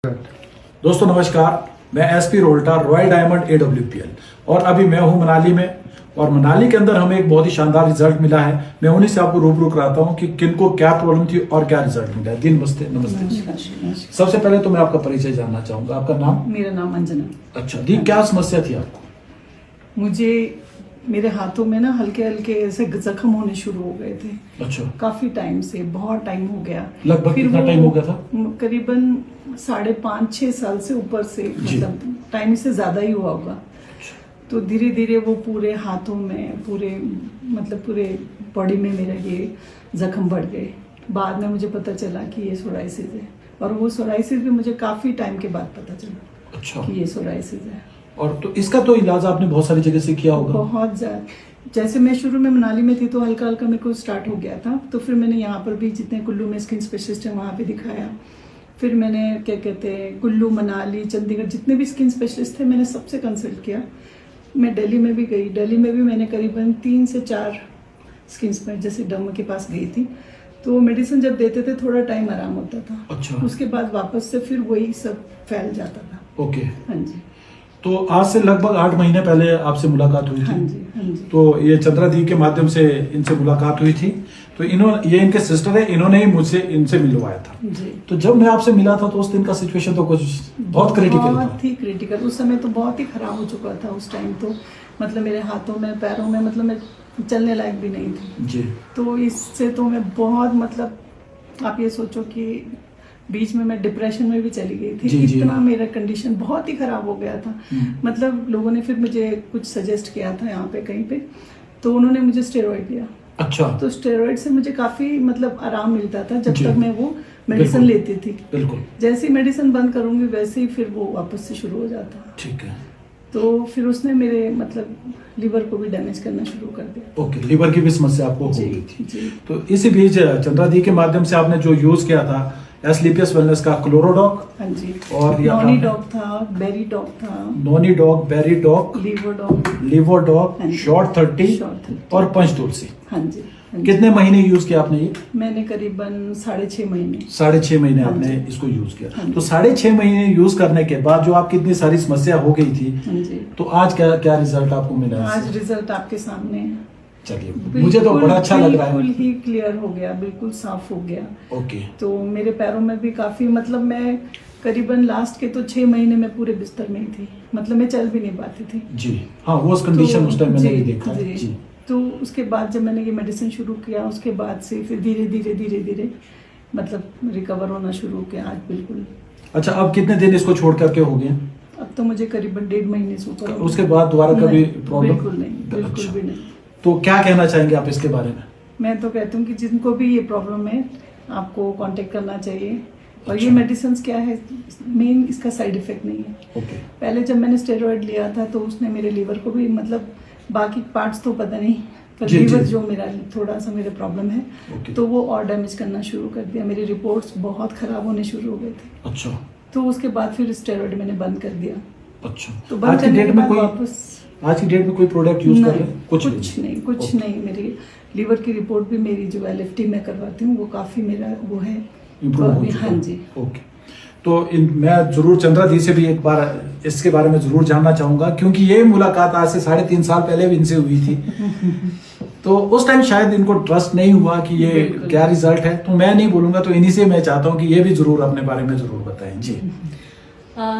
दोस्तों नमस्कार, मैं SP Rolta royal diamond AWPL और अभी मैं हूं मनाली में। और मनाली के अंदर हमें एक बहुत ही शानदार रिजल्ट मिला है। मैं उन्हीं से आपको रूबरू कराता हूं कि किनको क्या प्रॉब्लम थी और क्या रिजल्ट मिला है। दी नमस्ते। नमस्ते। सबसे पहले तो मैं आपका परिचय जानना चाहूंगा। आपका नाम? मेरा नाम अंजना। अच्छा दी, क्या समस्या थी आपको? मुझे मेरे हाथों में ना हल्के हल्के ऐसे जख्म होने शुरू हो गए थे। अच्छा, काफी टाइम से, बहुत टाइम हो गया। लगभग फिर कितना वो टाइम हो गया था? करीबन 5.5-6 साल से ऊपर से, मतलब टाइम से ज्यादा ही हुआ होगा। तो धीरे धीरे वो पूरे हाथों में, पूरे बॉडी में मेरा ये जख्म बढ़ गए। बाद में मुझे पता चला कि ये सोराइसिस है, और वो सोराइसिस भी मुझे काफी टाइम के बाद पता चला। अच्छा, कि ये सोराइसिस है। और तो इसका तो इलाज आपने बहुत सारी जगह से किया होगा। बहुत ज्यादा। जैसे मैं शुरू में मनाली में थी तो हल्का हल्का मेरे को स्टार्ट हो गया था। तो फिर मैंने यहाँ पर भी जितने कुल्लू में स्किन स्पेशलिस्ट है वहाँ पे दिखाया। फिर मैंने क्या कहते हैं, कुल्लू, मनाली, चंडीगढ़ जितने भी स्किन स्पेशलिस्ट थे मैंने सबसे कंसल्ट किया। मैं दिल्ली में भी गई। दिल्ली में भी मैंने करीबन 3 से 4 स्किन स्पेशलिस्ट जैसे डम के पास गई थी। तो मेडिसिन जब देते थे थोड़ा टाइम आराम होता था। अच्छा, उसके बाद वापस से फिर वही सब फैल जाता था। ओके। हाँ जी, तो आज से लगभग 8 महीने पहले आपसे मुलाकात हुई थी। हाँ जी, हाँ जी। तो ये चंद्रा दी के माध्यम से इनसे मुलाकात हुई थी। तो ये इनके सिस्टर है, इन्होंने ही मुझसे इनसे मिलवाया था जी। तो जब मैं आपसे मिला था तो उस दिन का सिचुएशन तो कुछ बहुत क्रिटिकल था। बहुत ही क्रिटिकल। उस समय तो बहुत ही खराब हो चुका था। उस टाइम तो मतलब मेरे हाथों में, पैरों में, मतलब मैं चलने लायक भी नहीं थी जी। तो इससे तो मैं बहुत, मतलब आप ये सोचो कि बीच में मैं डिप्रेशन में भी चली गई थी। जी, इतना मेरा कंडीशन बहुत ही खराब हो गया था। मतलब लोगों ने फिर मुझे कुछ सजेस्ट किया था यहाँ पे कहीं पे, तो उन्होंने मुझे स्टेरॉइड दिया। अच्छा, तो स्टेरॉइड से मुझे काफी मतलब आराम मिलता था जब जी। तक मैं वो मेडिसिन लेती थी। बिल्कुल। जैसे ही मेडिसिन बंद करूंगी वैसे ही फिर वो वापस से शुरू हो जाता। ठीक है। तो फिर उसने मेरे मतलब लीवर को भी डैमेज करना शुरू कर दिया। ओके, लीवर की भी समस्या आपको हो जी, गई थी। जी। तो इसी बीच चंद्रा दी के माध्यम से आपने जो यूज किया था एस्क्लेपियस वेलनेस का क्लोरोडॉक, हाँ जी, और नॉनी डॉग था, बेरी डॉग था, noni dog, berry dog, liver dog, short 30 short 30 और पंच तुलसी। हाँ जी, हाँ जी। कितने महीने यूज किया आपने ये? मैंने करीबन 6.5 महीने। 6.5 महीने हाँ आपने जी। इसको यूज किया। हाँ जी। तो 6.5 महीने यूज करने के बाद जो आपकी इतनी सारी समस्या हो गई थी, हाँ जी। तो आज क्या क्या रिजल्ट आपको मिला? आज रिजल्ट आपके सामने है। चलिए, मुझे तो बड़ा अच्छा लग रहा है। बिल्कुल ही क्लियर हो गया, बिल्कुल साफ हो गया। ओके। तो मेरे पैरों में भी काफी, मतलब मैं करीबन लास्ट के तो 6 महीने में पूरे बिस्तर में ही थी। मतलब मैं चल भी नहीं पाती थी। जी हाँ, वो कंडीशन उस टाइम मैंने जी, भी देखा है। जी। तो उसके बाद जब मैंने ये मेडिसिन शुरू किया, उसके बाद से फिर धीरे धीरे मतलब रिकवर होना शुरू किया। आज बिल्कुल। अच्छा, अब कितने दिन इसको छोड़ करके हो गए? अब तो मुझे करीबन 1.5 महीने से ऊपर हो गया। उसके बाद दोबारा कभी नहीं, प्रॉब्लम? बिल्कुल नहीं, बिल्कुल अच्छा। भी नहीं। तो क्या कहना चाहेंगे आप इसके बारे में? मैं तो कहती हूँ कि जिनको भी ये प्रॉब्लम है आपको कांटेक्ट करना चाहिए। और अच्छा। ये मेडिसिन क्या है, मेन इसका साइड इफेक्ट नहीं है। ओके। पहले जब मैंने स्टेरॉइड लिया था तो उसने मेरे लीवर को भी, मतलब बाकी पार्ट्स तो पता नहीं, पर जी, लीवर जी। जो मेरा थोड़ा सा मेरा प्रॉब्लम है, ओके। तो वो और डैमेज करना शुरू कर दिया। मेरी रिपोर्ट्स बहुत खराब होने शुरू हो गए थे। अच्छा, तो उसके बाद फिर स्टेरॉइड मैंने बंद कर दिया। अच्छा। तो बंद आज की करने डेट के में बाद कोई वापस आज की डेट में कोई प्रोडक्ट यूज कर रहे हैं? कुछ ओके। नहीं। मेरी लीवर की रिपोर्ट भी, मेरी जो LFT मैं करवाती हूँ, वो काफी मेरा वो है, इम्प्रूव हो तो चुका हाँ है। जी। ओके। तो मैं जरूर चंद्रा दी से भी एक बार इसके बारे में जरूर जानना चाहूंगा, क्योंकि ये मुलाकात आज से 3.5 साल पहले भी इनसे हुई थी। तो उस टाइम शायद इनको ट्रस्ट नहीं हुआ कि ये बिल्कुल। क्या रिजल्ट है। तो मैं नहीं बोलूंगा, तो इन्हीं से मैं चाहता हूँ कि ये भी जरूर अपने बारे में जरूर बताएं। जी।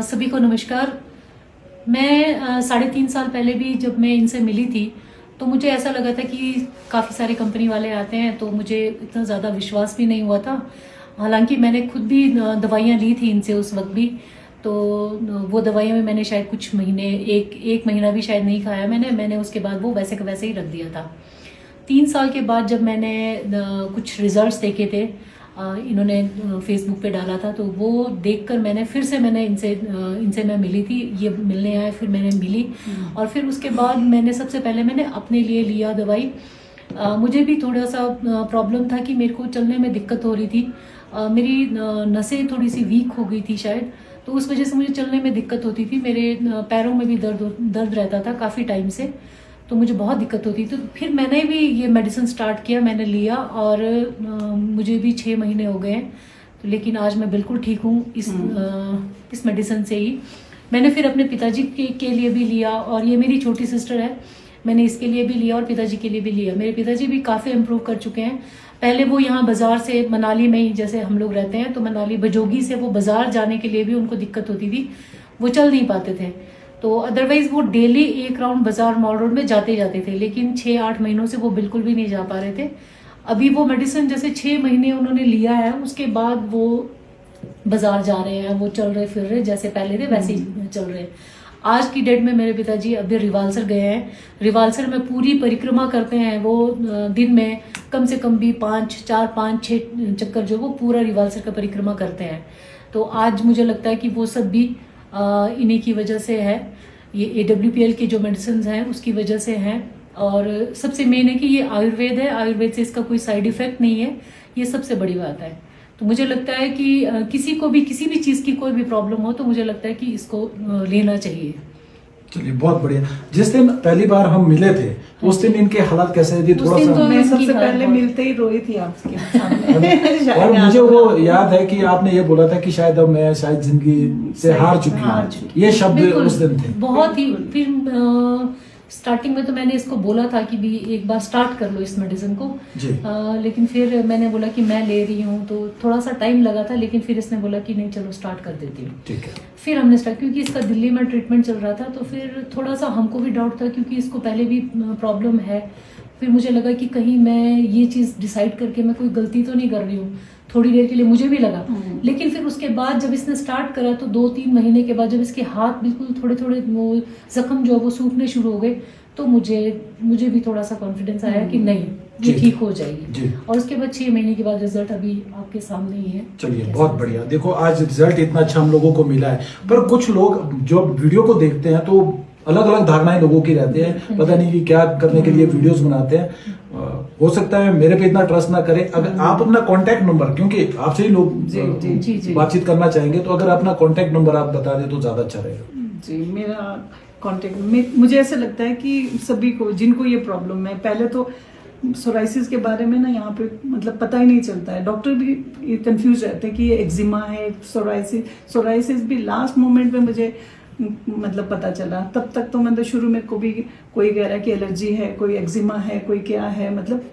सभी को नमस्कार। मैं 3.5 साल पहले भी जब मैं इनसे मिली थी तो मुझे ऐसा लगा था कि काफ़ी सारे कंपनी वाले आते हैं, तो मुझे इतना ज़्यादा विश्वास भी नहीं हुआ था। हालांकि मैंने खुद भी दवाइयाँ ली थी इनसे उस वक्त भी। तो वो दवाइयाँ में मैंने शायद कुछ महीने, एक महीना भी शायद नहीं खाया मैंने उसके बाद वो वैसे का वैसे ही रख दिया था। 3 साल के बाद जब मैंने कुछ रिजल्ट्स देखे थे, इन्होंने फेसबुक पे डाला था, तो वो देखकर मैंने इनसे मैं मिली थी। ये मिलने आए, फिर मैंने मिली, और फिर उसके बाद मैंने सबसे पहले मैंने अपने लिए लिया दवाई। मुझे भी थोड़ा सा प्रॉब्लम था कि मेरे को चलने में दिक्कत हो रही थी। मेरी नसें थोड़ी सी वीक हो गई थी शायद, तो उस वजह से मुझे चलने में दिक्कत होती थी। मेरे पैरों में भी दर्द रहता था काफ़ी टाइम से, तो मुझे बहुत दिक्कत होती। तो फिर मैंने भी ये मेडिसिन स्टार्ट किया, मैंने लिया, और मुझे भी 6 महीने हो गए हैं। तो लेकिन आज मैं बिल्कुल ठीक हूँ इस मेडिसिन से ही। मैंने फिर अपने पिताजी के लिए भी लिया, और ये मेरी छोटी सिस्टर है, मैंने इसके लिए भी लिया और पिताजी के लिए भी लिया। मेरे पिताजी भी काफ़ी इम्प्रूव कर चुके हैं। पहले वो यहाँ बाजार से, मनाली में ही जैसे हम लोग रहते हैं, तो मनाली बजोगी से वो बाजार जाने के लिए भी उनको दिक्कत होती थी, वो चल नहीं पाते थे। तो अदरवाइज वो डेली एक राउंड बाजार मॉल रोड में जाते थे, लेकिन 6-8 महीनों से वो बिल्कुल भी नहीं जा पा रहे थे। अभी वो मेडिसिन जैसे 6 महीने उन्होंने लिया है, उसके बाद वो बाजार जा रहे हैं, वो चल रहे फिर रहे, जैसे पहले थे वैसे ही चल रहे हैं। आज की डेट में मेरे पिताजी अभी रिवालसर गए हैं। रिवालसर में पूरी परिक्रमा करते हैं वो, दिन में कम से कम भी 5-6 चक्कर जो वो पूरा रिवालसर का परिक्रमा करते हैं। तो आज मुझे लगता है कि वो सब भी इन्हीं की वजह से है। ये AWPL की जो मेडिसिन हैं उसकी वजह से हैं, और सबसे मेन है कि ये आयुर्वेद है, आयुर्वेद से इसका कोई साइड इफेक्ट नहीं है, ये सबसे बड़ी बात है। तो मुझे लगता है कि किसी को भी किसी भी चीज़ की कोई भी प्रॉब्लम हो तो मुझे लगता है कि इसको लेना चाहिए। चलिए, बहुत बढ़िया। जिस दिन पहली बार हम मिले थे तो उस दिन इनके हालात कैसे थे, थोड़ा सा? मैं सबसे उनकी पहले बात मिलते ही रोई थी आपके सामने। और मुझे वो याद है कि आपने ये बोला था कि शायद अब मैं जिंदगी से हार चुकी हूँ, ये शब्द बिल्कुल, उस दिन थे। बहुत ही। फिर स्टार्टिंग में तो मैंने इसको बोला था कि भी एक बार स्टार्ट कर लो इस मेडिसिन को जी। लेकिन फिर मैंने बोला कि मैं ले रही हूँ, तो थोड़ा सा टाइम लगा था, लेकिन फिर इसने बोला कि नहीं चलो स्टार्ट कर देती हूँ। ठीक है। फिर हमने स्टार्ट, क्योंकि इसका दिल्ली में ट्रीटमेंट चल रहा था, तो फिर थोड़ा सा हमको भी डाउट था, क्योंकि इसको पहले भी प्रॉब्लम है। फिर मुझे लगा कि कहीं मैं ये चीज़ डिसाइड करके मैं कोई गलती तो नहीं कर रही हूँ, थोड़ी देर के लिए मुझे भी लगा। लेकिन फिर उसके बाद जब इसने स्टार्ट करा तो 2-3 महीने के बाद जब इसके हाथ बिल्कुल थोड़े थोड़े वो जख्म जो है वो सूखने शुरू हो गए, तो मुझे भी थोड़ा सा कॉन्फिडेंस आया कि नहीं ये ठीक हो जाएगी। और उसके बाद 6 महीने के बाद रिजल्ट अभी आपके सामने ही है। चलिए, बहुत बढ़िया। देखो, आज रिजल्ट इतना अच्छा हम लोगों को मिला है, पर कुछ लोग जो वीडियो को देखते हैं तो अलग अलग धारणाएं लोगों की रहती है, पता नहीं कि क्या करने के लिए वीडियोस बनाते हैं। हो सकता है मेरे पे इतना ट्रस्ट ना करें। अगर आप अपना कॉन्टैक्ट नंबर, क्योंकि आपसे ही लोग जी। बातचीत करना चाहेंगे, तो अगर अपना कॉन्टैक्ट नंबर आप बता दें तो ज्यादा अच्छा रहेगा। जी, मेरा कॉन्टेक्ट में, मुझे ऐसा लगता है कि सभी को जिनको ये प्रॉब्लम है, पहले तो सोराइसिस के बारे में ना यहाँ पे मतलब पता ही नहीं चलता है, डॉक्टर भी कंफ्यूज रहते हैं कि ये एक्जिमा है, सोराइसिस भी लास्ट मोमेंट में मुझे मतलब पता चला। तब तक तो मतलब शुरू में कोई कह रहा है कि एलर्जी है, कोई एक्जिमा है, कोई क्या है, मतलब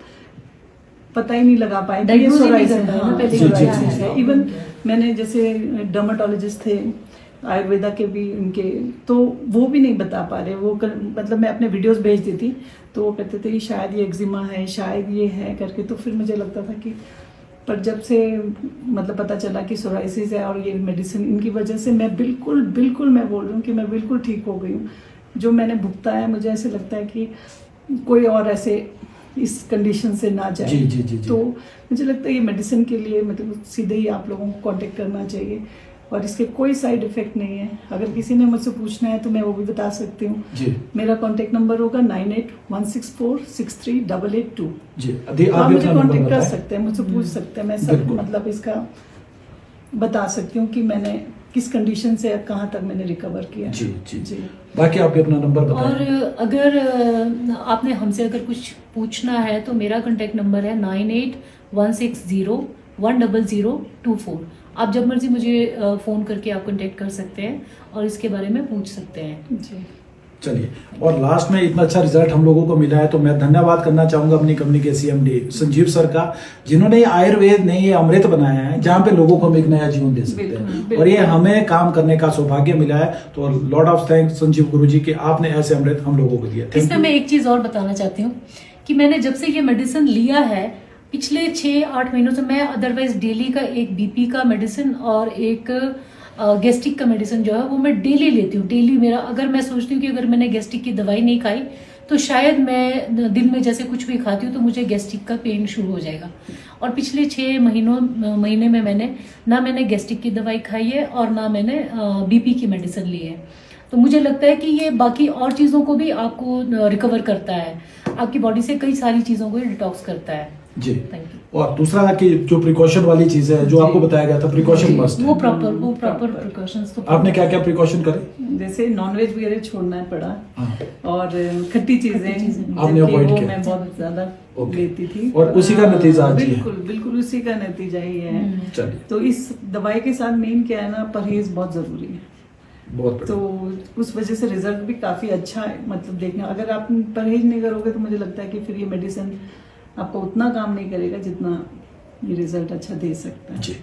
पता ही नहीं लगा पाए कि ये सोराइसिस है। इवन मैंने जैसे डर्मेटोलॉजिस्ट थे आयुर्वेदा के भी उनके, तो वो भी नहीं बता पा रहे। वो मतलब मैं अपने वीडियोस भेज देती तो वो कहते थे कि शायद ये एक्जिमा है, शायद ये है करके। तो फिर मुझे लगता था कि, पर जब से मतलब पता चला कि सोराइसिस है और ये मेडिसिन इनकी वजह से मैं बिल्कुल मैं बोल रही हूँ कि मैं बिल्कुल ठीक हो गई हूँ। जो मैंने भुगता है, मुझे ऐसे लगता है कि कोई और ऐसे इस कंडीशन से ना जाए। जी। तो मुझे लगता है ये मेडिसिन के लिए मतलब सीधे ही आप लोगों को कांटेक्ट करना चाहिए, और इसके कोई साइड इफेक्ट नहीं है। अगर किसी ने मुझसे पूछना है तो मैं वो भी बता सकती हूँ। मेरा कांटेक्ट नंबर होगा 9816463882 जी। तो आप मुझे कांटेक्ट कर सकते हैं, मुझसे पूछ सकते हैं, मैं सब मतलब इसका बता सकती हूँ कि मैंने किस कंडीशन से कहाँ तक मैंने रिकवर किया। जी। बाकी आप अपना नंबर बताएं। और अगर आपने हमसे अगर कुछ पूछना है तो मेरा कांटेक्ट नंबर है 9816010024। आप जब मर्जी मुझे फोन करके आप कांटेक्ट कर सकते हैं और इसके बारे में पूछ सकते हैं। जी। चलिए, और लास्ट में इतना अच्छा रिजल्ट हम लोगों को मिला है तो मैं धन्यवाद करना चाहूंगा अपनी कंपनी के CMD संजीव सर का, जिन्होंने आयुर्वेद ने ये अमृत बनाया है जहां पे लोगों को हम एक नया जीवन दे सकते हैं, और ये हमें काम करने का सौभाग्य मिला है। तो लॉट ऑफ थैंक्स संजीव गुरुजी कि आपने ऐसे अमृत हम लोगों को दिया। इसमें मैं एक चीज और बताना चाहती हूँ कि मैंने जब से ये मेडिसिन लिया है पिछले 6-8 महीनों से, मैं अदरवाइज डेली का एक BP का मेडिसिन और एक गैस्ट्रिक का मेडिसिन जो है वो मैं डेली लेती हूँ। डेली मेरा, अगर मैं सोचती हूँ कि अगर मैंने गैस्ट्रिक की दवाई नहीं खाई तो शायद मैं दिन में जैसे कुछ भी खाती हूँ तो मुझे गैस्ट्रिक का पेन शुरू हो जाएगा। और पिछले 6 महीने में मैंने गैस्ट्रिक की दवाई खाई है और ना मैंने BP की मेडिसिन ली है। तो मुझे लगता है कि ये बाकी और चीज़ों को भी आपको रिकवर करता है, आपकी बॉडी से कई सारी चीज़ों को डिटॉक्स करता है। जी। Thank you. और दूसरा कि जो प्रिकॉशन वाली चीज है जो जी। आपको बताया गया था, प्रिकॉशन जी। मस्ट वो है। प्रॉपर प्रिकॉशंस तो आपने क्या क्या प्रिकॉशन करे? जैसे नॉनवेज वगैरह छोड़ना पड़ा हाँ। और खट्टी चीजें आपने जबकि avoid वो किया। मैं बहुत ज्यादा ओके। लेती थी और उसी का नतीजा आज ये है। बिल्कुल बिल्कुल उसी का नतीजा ही है। चलिए, तो इस दवाई के साथ मेन क्या है ना, परहेज बहुत जरूरी है। बहुत तो बढ़िया। उस वजह से रिजल्ट भी काफी अच्छा है, मतलब देखना अगर आप परहेज नहीं करोगे तो मुझे लगता है कि फिर ये मेडिसिन आपको उतना काम नहीं करेगा जितना ये रिजल्ट अच्छा दे सकता है। जी,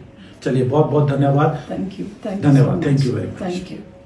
चलिए बहुत बहुत धन्यवाद। थैंक यू धन्यवाद, thank you very much. Thank you.